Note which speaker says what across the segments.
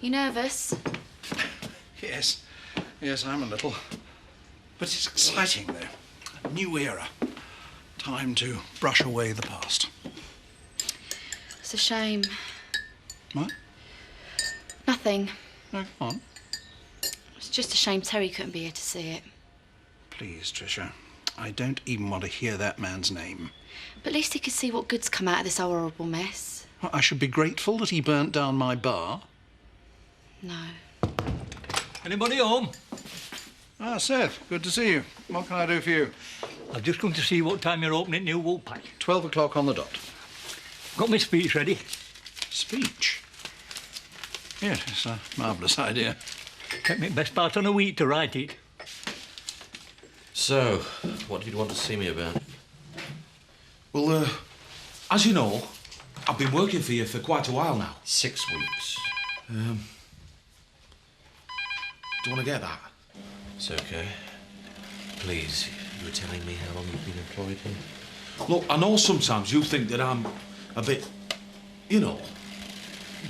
Speaker 1: You nervous?
Speaker 2: Yes. Yes, I'm a little. But it's exciting, though. A new era. Time to brush away the past.
Speaker 1: It's a shame.
Speaker 2: What?
Speaker 1: Nothing.
Speaker 2: No, come on.
Speaker 1: It's just a shame Terry couldn't be here to see it.
Speaker 2: Please, Tricia. I don't even want to hear that man's name.
Speaker 1: But at least he could see what good's come out of this horrible mess.
Speaker 2: Well, I should be grateful that he burnt down my bar.
Speaker 1: No.
Speaker 3: Anybody home?
Speaker 2: Ah, Seth, good to see you. What can I do for you?
Speaker 3: I've just come to see what time you're opening New Woolpack.
Speaker 2: 12 o'clock on the dot.
Speaker 3: Got my speech ready.
Speaker 2: Speech? Yes, it's a marvellous idea.
Speaker 3: Took me best part of a week to write it.
Speaker 4: So, what did you want to see me about?
Speaker 5: Well, as you know, I've been working for you for quite a while now.
Speaker 4: 6 weeks.
Speaker 5: Do you want to get that?
Speaker 4: It's okay. Please, you were telling me how long you've been employed here?
Speaker 5: Look, I know sometimes you think that I'm a bit, you know,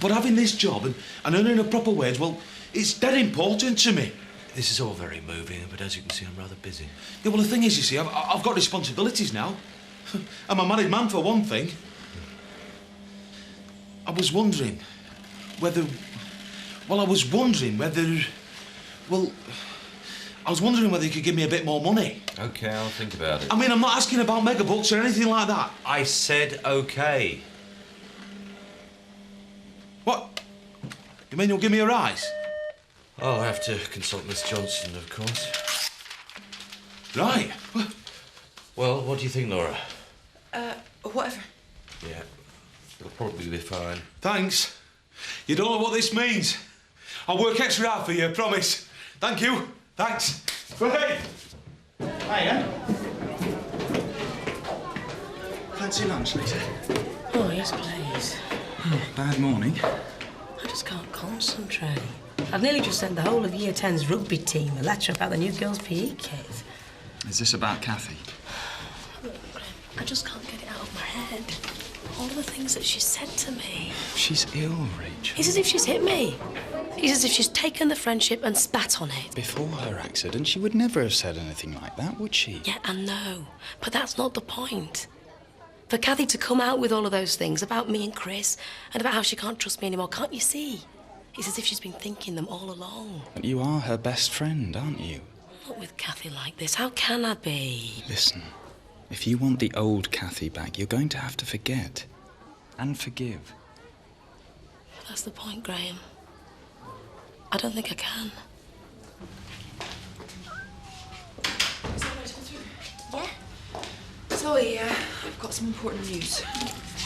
Speaker 5: but having this job and earning a proper wage, well, it's dead important to me.
Speaker 4: This is all very moving, but as you can see, I'm rather busy.
Speaker 5: Yeah, well, the thing is, you see, I've got responsibilities now. I'm a married man, for one thing. I was wondering whether... Well, I was wondering whether you could give me a bit more money.
Speaker 4: OK, I'll think about it.
Speaker 5: I mean, I'm not asking about megabucks or anything like that.
Speaker 4: I said OK.
Speaker 5: What? You mean you'll give me a rise?
Speaker 4: I'll have to consult Miss Johnson, of course.
Speaker 5: Right.
Speaker 4: Well, what do you think, Laura?
Speaker 6: Whatever.
Speaker 4: Yeah, it'll probably be fine.
Speaker 5: Thanks. You don't know what this means. I'll work extra hard for you, I promise. Thank you. Thanks. Right.
Speaker 2: Hiya. Fancy lunch later?
Speaker 6: Oh, yes, please.
Speaker 2: Bad morning.
Speaker 6: I just can't concentrate. I've nearly just sent the whole of Year 10's rugby team a letter about the new girls' PE kit.
Speaker 7: Is this about Kathy?
Speaker 6: I just can't get it out of my head. All of the things that she said to me.
Speaker 7: She's ill, Rachel.
Speaker 6: It's as if she's hit me. It's as if she's taken the friendship and spat on it.
Speaker 7: Before her accident, she would never have said anything like that, would she?
Speaker 6: Yeah, I know. But that's not the point. For Kathy to come out with all of those things about me and Chris and about how she can't trust me anymore, can't you see? It's as if she's been thinking them all along.
Speaker 7: But you are her best friend, aren't you?
Speaker 6: Not with Kathy like this. How can I be?
Speaker 7: Listen, if you want the old Kathy back, you're going to have to forget and forgive.
Speaker 6: That's the point, Graham. I don't think I can.
Speaker 8: Yeah? Zoe, I've got some important news.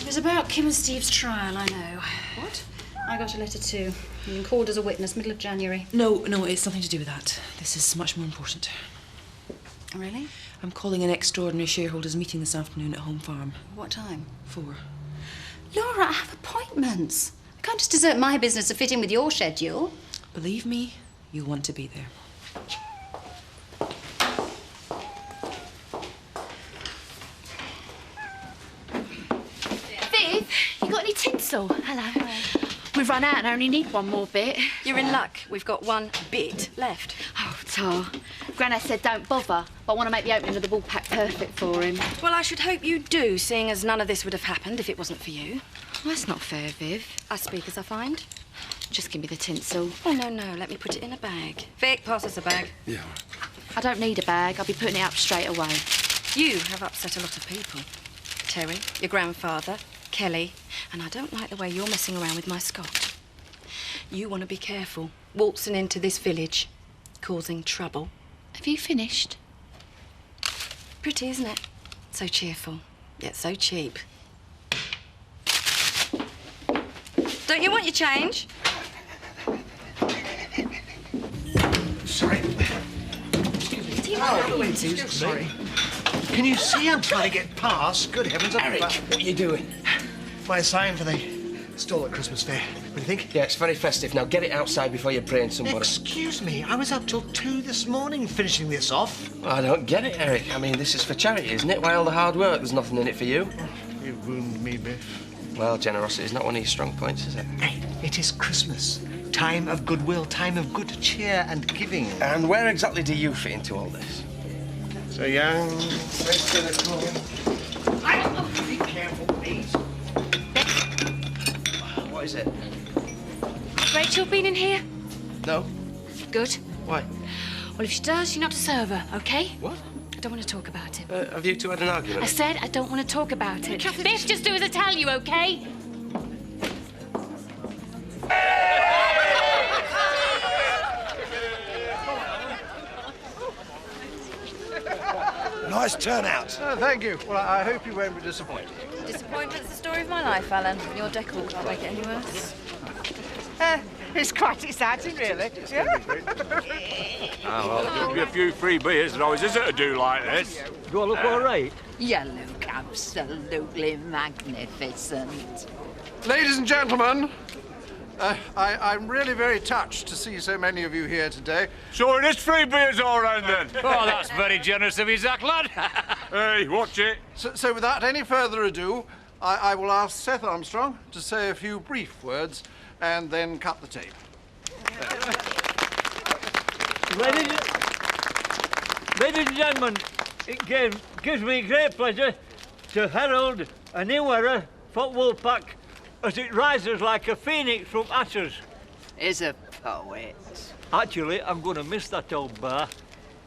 Speaker 9: It was about Kim and Steve's trial, I know.
Speaker 8: What?
Speaker 9: I got a letter too. You've been called as a witness, middle of January.
Speaker 8: No, it's nothing to do with that. This is much more important.
Speaker 9: Really?
Speaker 8: I'm calling an extraordinary shareholders meeting this afternoon at Home Farm.
Speaker 9: What time?
Speaker 8: 4.
Speaker 9: Laura, I have appointments. I can't just desert my business to fit in with your schedule.
Speaker 8: Believe me, you'll want to be there.
Speaker 1: Viv, you got any tinsel? Hello. We've run out and I only need one more bit.
Speaker 10: You're in luck. We've got one bit left.
Speaker 1: Oh, Tar. Granny said don't bother, but I want to make the opening of the Woolpack perfect for him.
Speaker 10: Well, I should hope you do, seeing as none of this would have happened if it wasn't for you.
Speaker 1: Well, that's not fair, Viv.
Speaker 10: I speak as I find.
Speaker 1: Just give me the tinsel.
Speaker 10: Oh, no, let me put it in a bag. Vic, pass us a bag.
Speaker 7: Yeah.
Speaker 1: I don't need a bag. I'll be putting it up straight away.
Speaker 10: You have upset a lot of people. Terry, your grandfather, Kelly, and I don't like the way you're messing around with my Scott. You want to be careful, waltzing into this village, causing trouble.
Speaker 1: Have you finished?
Speaker 10: Pretty, isn't it? So cheerful, yet so cheap. Don't you want your change?
Speaker 2: Sorry. Sorry. Can you see I'm trying to get past? Good heavens,
Speaker 11: Eric, what are you doing?
Speaker 2: My sign for the stall at Christmas Fair. What do you think?
Speaker 11: Yeah, it's very festive. Now get it outside before you brain somebody.
Speaker 2: Excuse me, I was up till 2 this morning finishing this off.
Speaker 11: Well, I don't get it, Eric. I mean, this is for charity, isn't it? Why all the hard work? There's nothing in it for you.
Speaker 2: You wound me, Biff.
Speaker 11: Well, generosity is not one of your strong points, is it?
Speaker 2: Hey, it is Christmas.
Speaker 12: Time of goodwill, time of good cheer and giving.
Speaker 11: And where exactly do you fit into all this? So young, very cynical.
Speaker 12: Be careful, please.
Speaker 11: What is it?
Speaker 10: Rachel been in here?
Speaker 11: No.
Speaker 10: Good.
Speaker 11: Why?
Speaker 10: Well, if she does, you're not to serve her, OK?
Speaker 11: What?
Speaker 10: I don't want to talk about it.
Speaker 11: Have you two had an argument?
Speaker 10: I said I don't want to talk about it. Biff, just do as I tell you, OK?
Speaker 2: Nice turnout.
Speaker 13: Thank you. Well, I hope you won't be disappointed.
Speaker 14: Disappointment's the story of my life, Alan. Your decor can't make it any worse.
Speaker 13: It's quite exciting, really. Yeah.
Speaker 15: Oh, well, give you a few free beers, there always is it to do like this.
Speaker 3: Do I look all right?
Speaker 16: You look absolutely magnificent.
Speaker 13: Ladies and gentlemen, I'm really very touched to see so many of you here today.
Speaker 15: So it is free beers all round then? Oh, that's very generous of you, Zach, lad. Hey, watch it.
Speaker 13: So without any further ado, I will ask Seth Armstrong to say a few brief words and then cut the tape.
Speaker 3: Ladies and gentlemen, it gives me great pleasure to herald a new era for Woolpack as it rises like a phoenix from ashes.
Speaker 16: Is a poet.
Speaker 3: Actually, I'm going to miss that old bar.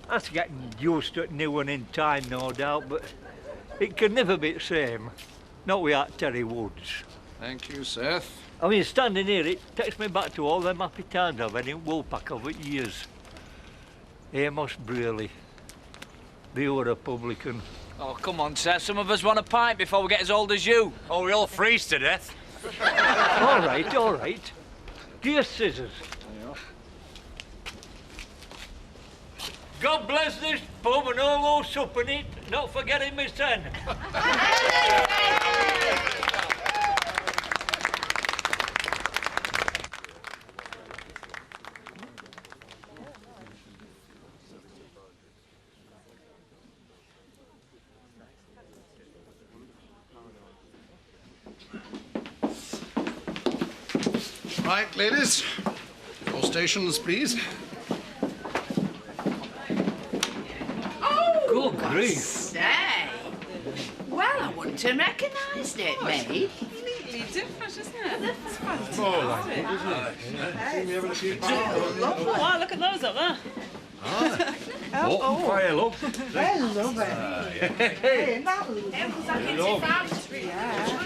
Speaker 3: That's getting used to a new one in time, no doubt, but it can never be the same. Not without Terry Woods.
Speaker 13: Thank you, Seth.
Speaker 3: I mean, standing here, it takes me back to all them happy times I've had in Woolpack over years. Amos Braley, the Republican.
Speaker 17: Oh, come on, Seth. Some of us want a pint before we get as old as you.
Speaker 15: Oh, we all freeze to death.
Speaker 3: All right, all right. Dear scissors. God bless this pub and all those supping it, not forgetting my son.
Speaker 2: Right, ladies, your stations, please.
Speaker 16: Oh,
Speaker 3: good grief.
Speaker 16: Say. Well, I wouldn't have recognised it, mate.
Speaker 14: Completely different, isn't it? That's fantastic.
Speaker 15: Wow,
Speaker 14: Look at those up there.
Speaker 15: Oh, fire, look.
Speaker 13: Hello there.
Speaker 15: Hey,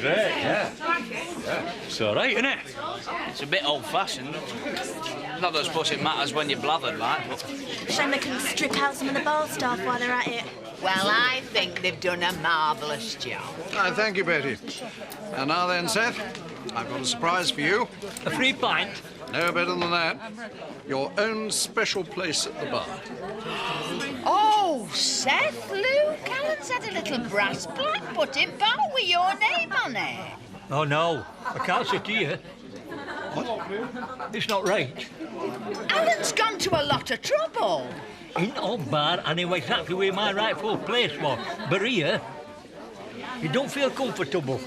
Speaker 15: great, yeah. It's all right, isn't it?
Speaker 17: It's a bit old-fashioned. Not that I suppose it matters when you're blathered, like, but...
Speaker 18: Shame they couldn't strip out some of the bar staff while they're at it.
Speaker 16: Well, I think they've done a marvellous job.
Speaker 2: Thank you, Betty. And now then, Seth, I've got a surprise for you.
Speaker 3: A free pint?
Speaker 2: No better than that. Your own special place at the bar.
Speaker 16: Oh, Seth, Luke, Alan's had a little brass plaque put in bar with your name on it.
Speaker 3: Oh, no. I can't sit here.
Speaker 2: What?
Speaker 3: It's not right.
Speaker 16: Alan's gone to a lot of trouble.
Speaker 3: In old bar, I knew exactly where my rightful place was. But here, you don't feel comfortable.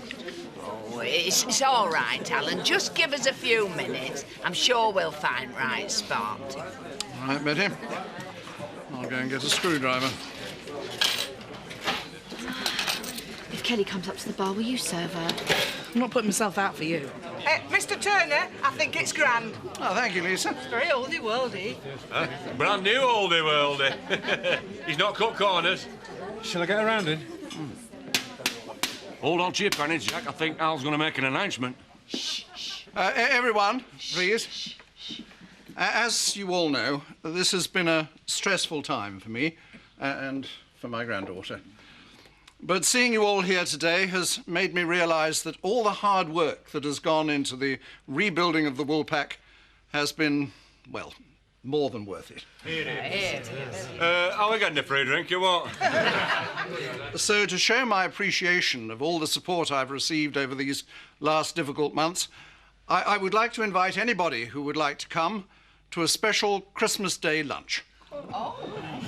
Speaker 16: Oh, it's all right, Alan. Just give us a few minutes. I'm sure we'll find right spot.
Speaker 2: All right, Betty. I'll go and get a screwdriver.
Speaker 1: If Kelly comes up to the bar, will you serve her?
Speaker 8: I'm not putting myself out for you.
Speaker 13: Mr. Turner, I think it's grand.
Speaker 2: Oh, thank you, Lisa.
Speaker 8: It's very oldie-worldy.
Speaker 15: Brand new oldie worldy. He's not cut corners.
Speaker 5: Shall I get around in?
Speaker 15: Hold on to your pennies, Jack. I think Al's going to make an announcement.
Speaker 2: Everyone, please. As you all know, this has been a stressful time for me and for my granddaughter. But seeing you all here today has made me realise that all the hard work that has gone into the rebuilding of the Woolpack has been, well, more than worth it.
Speaker 15: Are we getting a free drink, you what?
Speaker 2: So to show my appreciation of all the support I've received over these last difficult months, I would like to invite anybody who would like to come to a special Christmas Day lunch.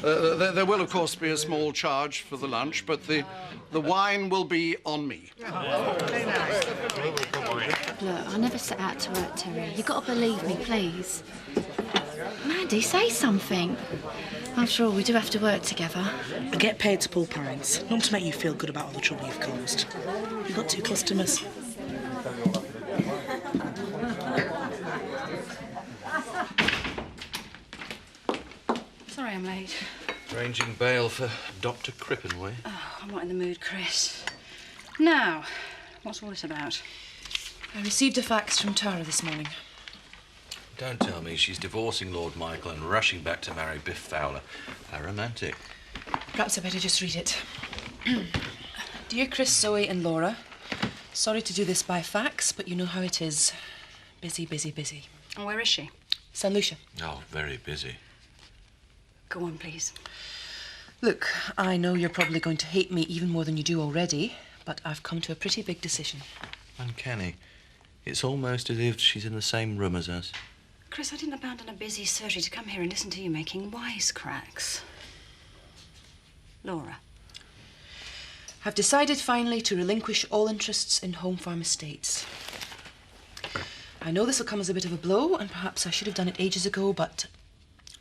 Speaker 2: There will, of course, be a small charge for the lunch, but the wine will be on me.
Speaker 13: Oh, very nice.
Speaker 1: Look, I never set out to hurt Terry. You got to believe me, please. Mandy, say something. After all, we do have to work together.
Speaker 19: I get paid to pull pints, not to make you feel good about all the trouble you've caused. You've got 2 customers.
Speaker 9: Sorry I'm late.
Speaker 4: Arranging bail for Dr. Crippen, were you?
Speaker 9: Oh, I'm not in the mood, Chris. Now, what's all this about?
Speaker 8: I received a fax from Tara this morning.
Speaker 4: Don't tell me she's divorcing Lord Michael and rushing back to marry Biff Fowler. How romantic.
Speaker 8: Perhaps I better just read it. Dear Chris, Zoe and Laura, sorry to do this by fax, but you know how it is. Busy, busy, busy.
Speaker 9: And where is she?
Speaker 8: St. Lucia.
Speaker 4: Oh, very busy.
Speaker 9: Go on, please.
Speaker 8: Look, I know you're probably going to hate me even more than you do already, but I've come to a pretty big decision.
Speaker 4: Uncanny. It's almost as if she's in the same room as us.
Speaker 9: Chris, I didn't abandon a busy surgery to come here and listen to you making wisecracks. Laura.
Speaker 8: I've decided finally to relinquish all interests in Home Farm Estates. I know this will come as a bit of a blow, and perhaps I should have done it ages ago, but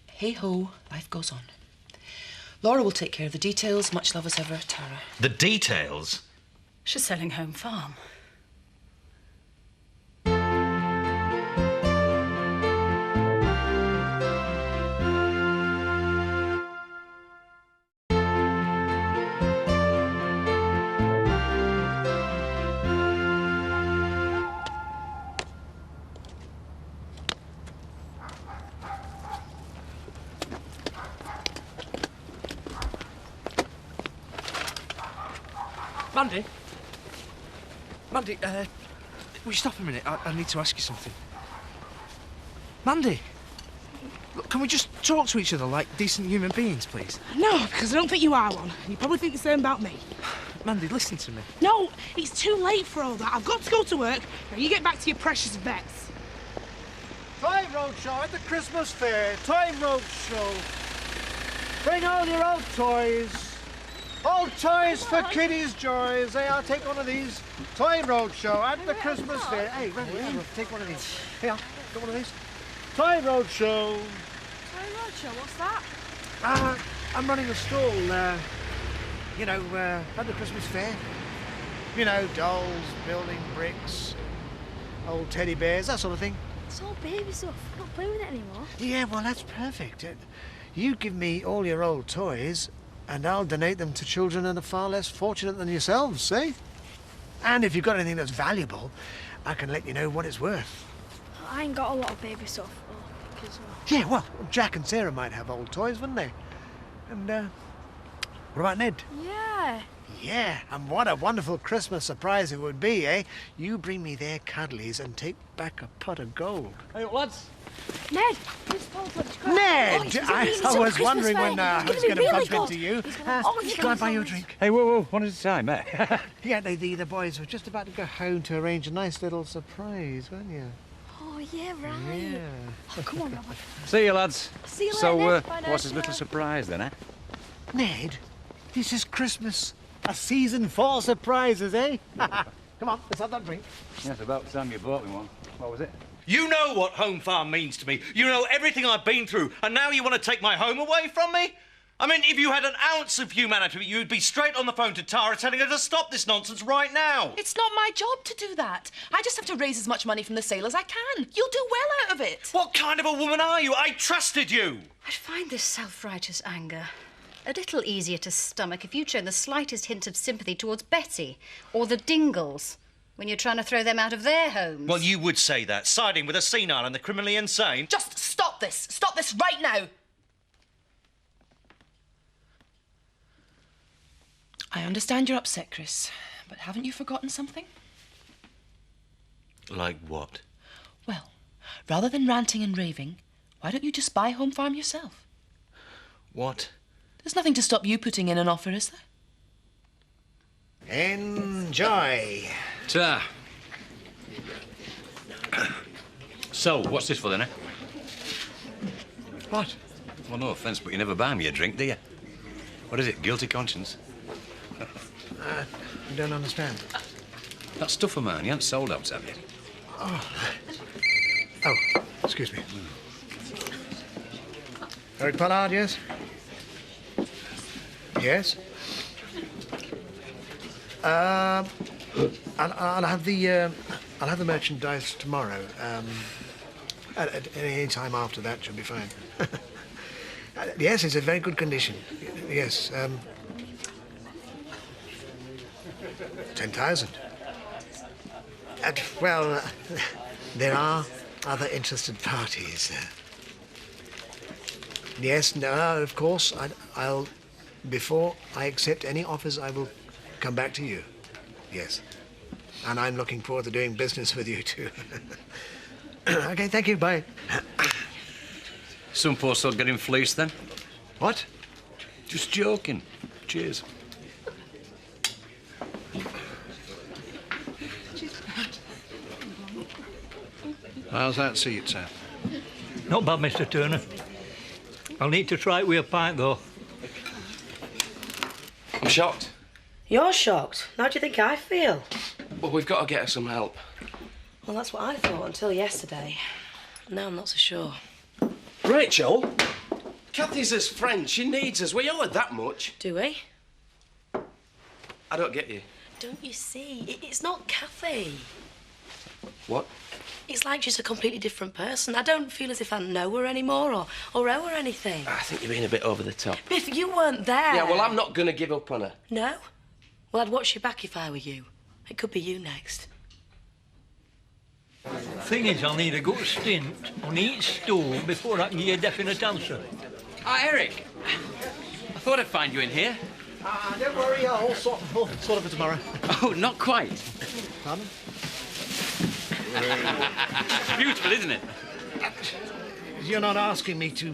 Speaker 8: hey-ho, life goes on. Laura will take care of the details. Much love as ever, Tara.
Speaker 12: The details?
Speaker 9: She's selling Home Farm.
Speaker 11: Mandy? Mandy, will you stop a minute? I need to ask you something. Mandy! Look, can we just talk to each other like decent human beings, please?
Speaker 19: No, because I don't think you are one. You probably think the same about me.
Speaker 11: Mandy, listen to me.
Speaker 19: No, it's too late for all that. I've got to go to work. Now you get back to your precious vets.
Speaker 12: Toy Roadshow at the Christmas fair. Toy Roadshow. Bring all your old toys. Old toys for kiddies' joys. Hey, I'll take one of these. Toy Roadshow at the Christmas fair. Hey, Randy, take one of these. Here, got one of these. Toy Roadshow.
Speaker 18: Toy Roadshow, what's that?
Speaker 12: I'm running a stall, you know, at the Christmas fair. You know, dolls, building bricks, old teddy bears, that sort of thing.
Speaker 18: It's all baby stuff. I can't play with it anymore.
Speaker 12: Yeah, well, that's perfect. You give me all your old toys, and I'll donate them to children that are far less fortunate than yourselves, see? And if you've got anything that's valuable, I can let you know what it's worth.
Speaker 18: I ain't got a lot of baby stuff.
Speaker 12: Yeah, well, Jack and Sarah might have old toys, wouldn't they? And, what about Ned?
Speaker 18: Yeah.
Speaker 12: Yeah, and what a wonderful Christmas surprise it would be, eh? You bring me their cuddlies and take back a pot of gold.
Speaker 15: Hey, lads.
Speaker 18: Ned!
Speaker 12: Ned! I was wondering when I was going to bump into you. Go and buy you a drink.
Speaker 15: Hey, whoa, one at a time, eh?
Speaker 12: Yeah, the boys were just about to go home to arrange a nice little surprise, weren't you?
Speaker 18: Oh, yeah, right.
Speaker 12: Yeah.
Speaker 18: Oh, come on, Robert.
Speaker 15: See you, lads.
Speaker 18: See you later,
Speaker 15: So,
Speaker 18: Ned. Bye,
Speaker 15: what's
Speaker 18: Ned.
Speaker 15: his little surprise then, eh?
Speaker 12: Ned, this is Christmas. A season for surprises, eh? Come on, let's have that drink.
Speaker 15: Yes, about the time you bought me one. What was it?
Speaker 20: You know what Home Farm means to me. You know everything I've been through, and now you want to take my home away from me? I mean, if you had an ounce of humanity, you'd be straight on the phone to Tara telling her to stop this nonsense right now.
Speaker 8: It's not my job to do that. I just have to raise as much money from the sale as I can. You'll do well out of it.
Speaker 20: What kind of a woman are you? I trusted you.
Speaker 9: I'd find this self-righteous anger a little easier to stomach if you'd shown the slightest hint of sympathy towards Betty or the Dingles when you're trying to throw them out of their homes.
Speaker 20: Well, you would say that, siding with the senile and the criminally insane.
Speaker 8: Just stop this. Stop this right now. I understand you're upset, Chris, but haven't you forgotten something?
Speaker 4: Like what?
Speaker 8: Well, rather than ranting and raving, why don't you just buy Home Farm yourself?
Speaker 4: What?
Speaker 8: There's nothing to stop you putting in an offer, is there?
Speaker 12: Enjoy.
Speaker 15: Ta. So, what's this for then, eh?
Speaker 12: What?
Speaker 15: Well, no offence, but you never buy me a drink, do you? What is it, guilty conscience?
Speaker 12: I don't understand.
Speaker 21: That stuff of mine, you haven't sold out, have you?
Speaker 12: Oh, excuse me. Eric Pollard, yes? Yes? I'll have the merchandise tomorrow. At any time after that should be fine. Yes, it's in very good condition. Yes. 10,000. Well, there are other interested parties. Yes, no, of course. I'll before I accept any offers, I will come back to you. Yes. And I'm looking forward to doing business with you, too. OK, thank you. Bye.
Speaker 21: Some poor sod getting fleeced, then?
Speaker 12: What?
Speaker 21: Just joking. Cheers.
Speaker 2: How's that seat, sir?
Speaker 3: Not bad, Mr. Turner. I'll need to try it with a pint, though.
Speaker 22: I'm shocked.
Speaker 6: You're shocked? How do you think I feel?
Speaker 22: But we've got to get her some help.
Speaker 6: Well, that's what I thought until yesterday. Now I'm not so sure.
Speaker 22: Rachel? Kathy's his friend. She needs us. We owe her that much.
Speaker 6: Do we?
Speaker 22: I don't get you.
Speaker 6: Don't you see? It's not Kathy.
Speaker 22: What?
Speaker 6: It's like she's a completely different person. I don't feel as if I know her anymore or owe her anything.
Speaker 22: I think you're being a bit over the top.
Speaker 6: Biff, you weren't there.
Speaker 22: Yeah, well, I'm not going to give up on her.
Speaker 6: No? Well, I'd watch you back if I were you. It could be you next.
Speaker 3: Thing is, I'll need a good stint on each stool before I can give you a definite answer.
Speaker 21: Ah, Eric. I thought I'd find you in here.
Speaker 12: Don't worry, I'll sort of for tomorrow.
Speaker 21: Oh, not quite.
Speaker 12: Pardon?
Speaker 21: Beautiful, isn't it?
Speaker 12: You're not asking me to...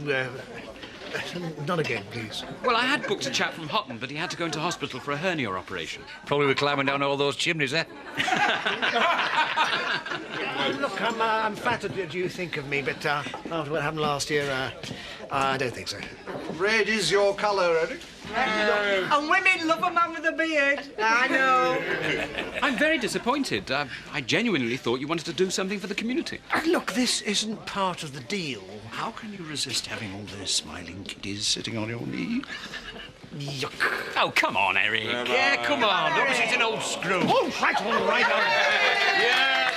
Speaker 12: not again, please.
Speaker 21: Well, I had booked a chap from Hotton, but he had to go into hospital for a hernia operation. Probably we're climbing down all those chimneys, eh?
Speaker 12: Look, I'm flattered that you think of me, but after what happened last year, I don't think so.
Speaker 2: Red is your colour, Eric.
Speaker 23: And women love a man with a beard. I know.
Speaker 21: I'm very disappointed. I genuinely thought you wanted to do something for the community.
Speaker 12: Look, this isn't part of the deal.
Speaker 2: How can you resist having all those smiling kiddies sitting on your knee?
Speaker 12: Yuck.
Speaker 21: Oh, come on, Eric. Yeah, come on. Don't be such an old screw.
Speaker 12: All right.
Speaker 21: Yeah,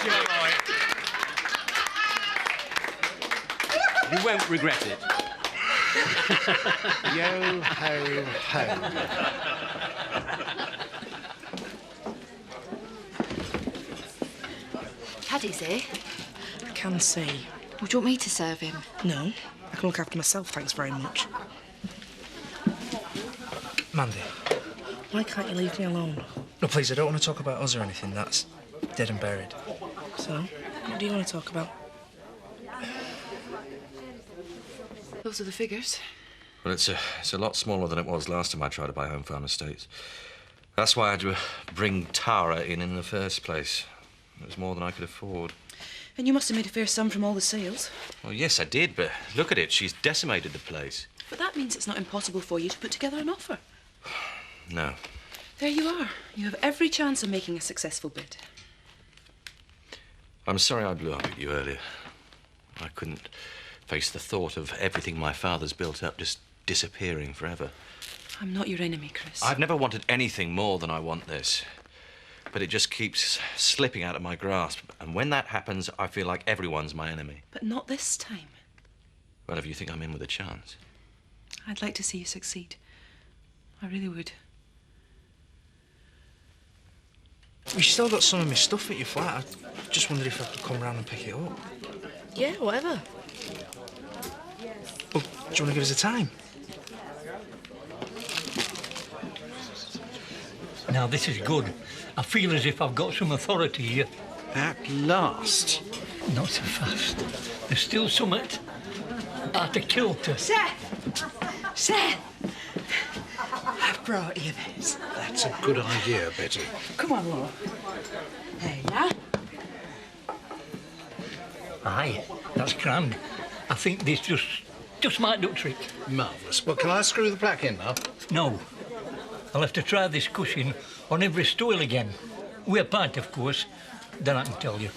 Speaker 21: you won't regret it.
Speaker 12: Yo ho ho.
Speaker 1: Paddy's here.
Speaker 19: I can see.
Speaker 1: Would you want me to serve him?
Speaker 19: No, I can look after myself, thanks very much.
Speaker 11: Mandy.
Speaker 19: Why can't you leave me alone?
Speaker 11: No, please, I don't want to talk about us or anything. That's dead and buried.
Speaker 19: So, what do you want to talk about?
Speaker 8: Those are the figures.
Speaker 4: Well, it's a lot smaller than it was last time I tried to buy home farm estates. That's why I had to bring Tara in the first place. It was more than I could afford.
Speaker 8: And you must have made a fair sum from all the sales.
Speaker 4: Well, yes, I did, but look at it. She's decimated the place.
Speaker 8: But that means it's not impossible for you to put together an offer.
Speaker 4: No.
Speaker 8: There you are. You have every chance of making a successful bid.
Speaker 4: I'm sorry I blew up at you earlier. I couldn't face the thought of everything my father's built up just disappearing forever.
Speaker 8: I'm not your enemy, Chris.
Speaker 4: I've never wanted anything more than I want this. But it just keeps slipping out of my grasp. And when that happens, I feel like everyone's my enemy.
Speaker 8: But not this time.
Speaker 4: Well, if you think I'm in with a chance.
Speaker 8: I'd like to see you succeed. I really would.
Speaker 11: You still got some of my stuff at your flat. I just wondered if I could come round and pick it up.
Speaker 6: Yeah, whatever.
Speaker 11: Well, do you want to give us a time?
Speaker 3: Now, this is good. I feel as if I've got some authority here.
Speaker 2: At last.
Speaker 3: Not so fast. There's still something out of kilter.
Speaker 23: Seth! Seth! I've brought you this.
Speaker 2: That's a good idea, Betty.
Speaker 23: Come on, Laura. There you are.
Speaker 3: Aye, that's grand. I think this just might do a trick.
Speaker 2: Marvellous. Well, can I screw the plaque in now?
Speaker 3: No. I'll have to try this cushion on every stool again. With a pint, of course. Then I can tell you.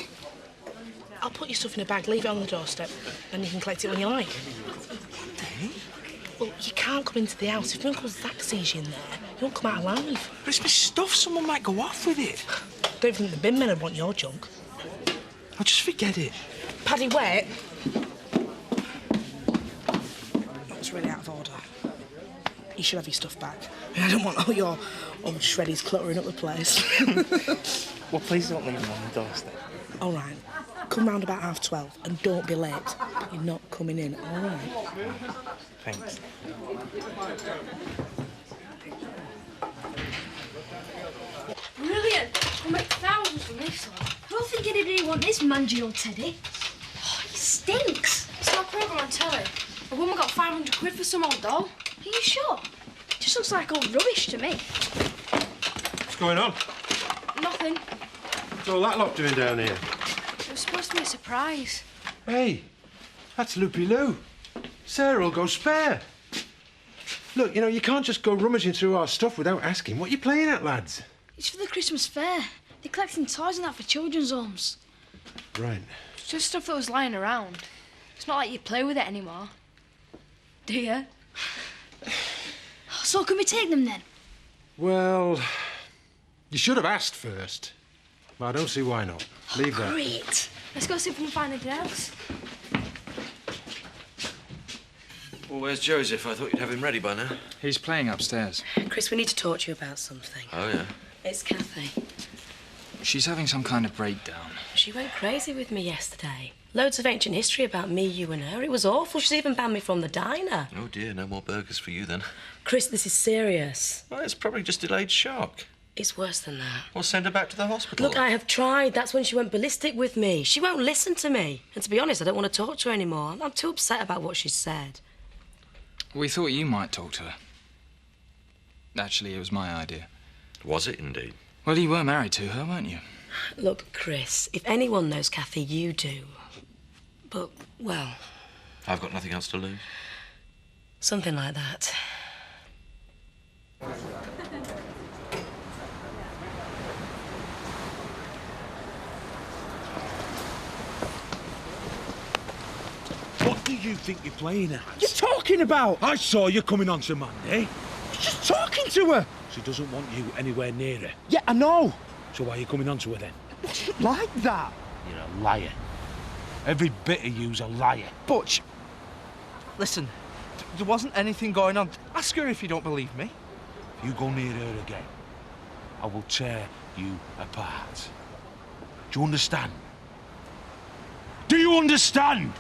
Speaker 19: I'll put your stuff in a bag, leave it on the doorstep, and you can collect it when you like. Well, you can't come into the house. If Uncle Zach sees you in there, you won't come out alive.
Speaker 11: But it's my stuff. Someone might go off with it.
Speaker 19: Don't think the bin men would want your junk.
Speaker 11: I'll just forget it.
Speaker 19: Paddy, wait. That's really out of order. You should have your stuff back. I don't want all your old shreddies cluttering up the place.
Speaker 11: Well, please don't leave them on the doorstep.
Speaker 19: All right. Come round about 12:30 and don't be late. You're not coming in, all right?
Speaker 11: Thanks.
Speaker 18: Brilliant. We'll make thousands from this one. I don't think anybody want this mangy old teddy. Oh, he stinks. It's our programme on telly. A woman got 500 quid for some old doll. Are you sure? Just looks like old rubbish to me.
Speaker 12: What's going on?
Speaker 18: Nothing.
Speaker 12: What's all that lot doing down here?
Speaker 18: It was supposed to be a surprise.
Speaker 12: Hey, that's Loopy Loo. Sarah will go spare. Look, you know, you can't just go rummaging through our stuff without asking. What are you playing at, lads?
Speaker 18: It's for the Christmas fair. They're collecting toys and that for children's homes.
Speaker 12: Right.
Speaker 18: It's just stuff that was lying around. It's not like you play with it anymore. Do you? So can we take them then?
Speaker 12: Well, you should have asked first. But I don't see why not. Leave that.
Speaker 18: Great. Let's go see if we can find anything else.
Speaker 4: Well, where's Joseph? I thought you'd have him ready by now.
Speaker 7: He's playing upstairs.
Speaker 6: Chris, we need to talk to you about something.
Speaker 4: Oh, yeah?
Speaker 6: It's Kathy.
Speaker 7: She's having some kind of breakdown.
Speaker 6: She went crazy with me yesterday. Loads of ancient history about me, you and her. It was awful. She's even banned me from the diner.
Speaker 4: Oh, dear, no more burgers for you, then.
Speaker 6: Chris, this is serious.
Speaker 4: Well, it's probably just delayed shock.
Speaker 6: It's worse than that.
Speaker 4: Well, send her back to the hospital.
Speaker 6: Look, I have tried. That's when she went ballistic with me. She won't listen to me. And to be honest, I don't want to talk to her anymore. I'm too upset about what she said.
Speaker 7: We thought you might talk to her. Actually, it was my idea.
Speaker 4: Was it, indeed?
Speaker 7: Well, you were married to her, weren't you?
Speaker 6: Look, Chris, if anyone knows Kathy, you do. But, well...
Speaker 4: I've got nothing else to lose.
Speaker 6: Something like that.
Speaker 5: What do you think you're playing at?
Speaker 23: You're talking about?
Speaker 5: I saw you coming on to Mandy.
Speaker 23: Just talking to her.
Speaker 5: She doesn't want you anywhere near her.
Speaker 23: Yeah, I know.
Speaker 5: So why are you coming on to her then?
Speaker 23: Like that.
Speaker 5: You're a liar. Every bit of you's a liar.
Speaker 11: Butch, listen, there wasn't anything going on. Ask her if you don't believe me.
Speaker 5: If you go near her again, I will tear you apart. Do you understand? Do you understand?